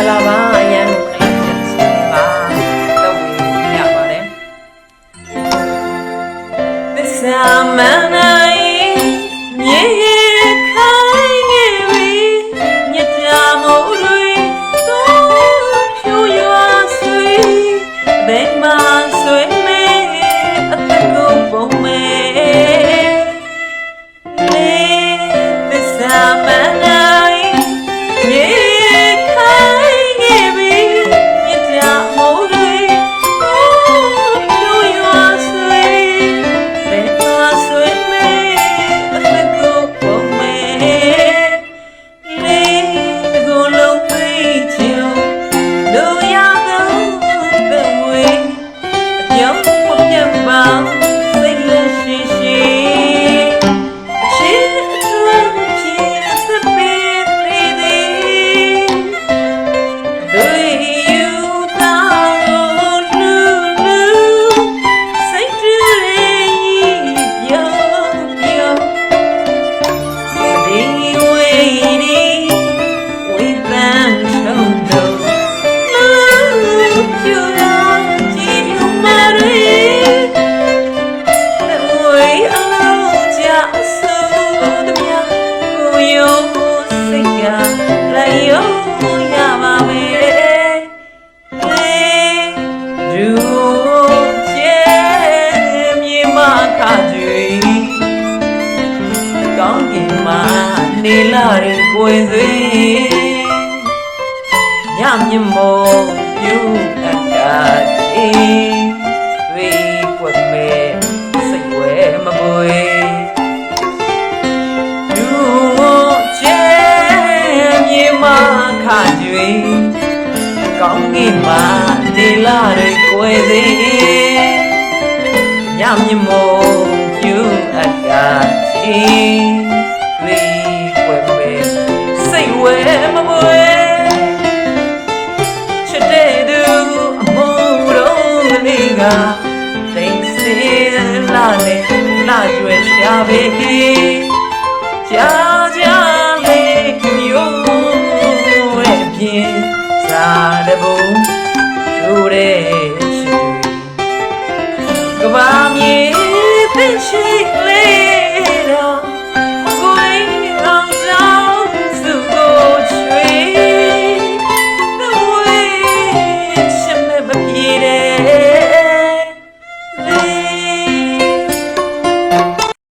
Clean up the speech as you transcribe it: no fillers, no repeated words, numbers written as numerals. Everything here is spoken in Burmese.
င်္ဂလာပါအရန်ကိုခလိုက်ပြန်စီနေပါတော့ဝင်ရပါတယ်သစ္စာမနိုင်မြေခိုင်းနေပြီမြတ်တာမို့တွေတော့ဖြူရွာဆွေဘယ်မှာဆွေမဲအသက်ကိုပုံမဲလေသစ္စာမနိုင်မြေနေလာရင်ကိုယ်စွေညမြမို့ယူအကားချင်းတွေ့ကွက်မဲ့စိတ်ဝဲမပွေယူချဲမြေမခါကျွေကောင်းကင်မှာနေလာရင်ကိုယ်စွေညမြမို့ယူအကားချင်းဝဲမပွေချစ်တဲ့သူအမိုးတော်ကလေးကတိတ်စေးလာနဲ့လာကျွဲရှာပေ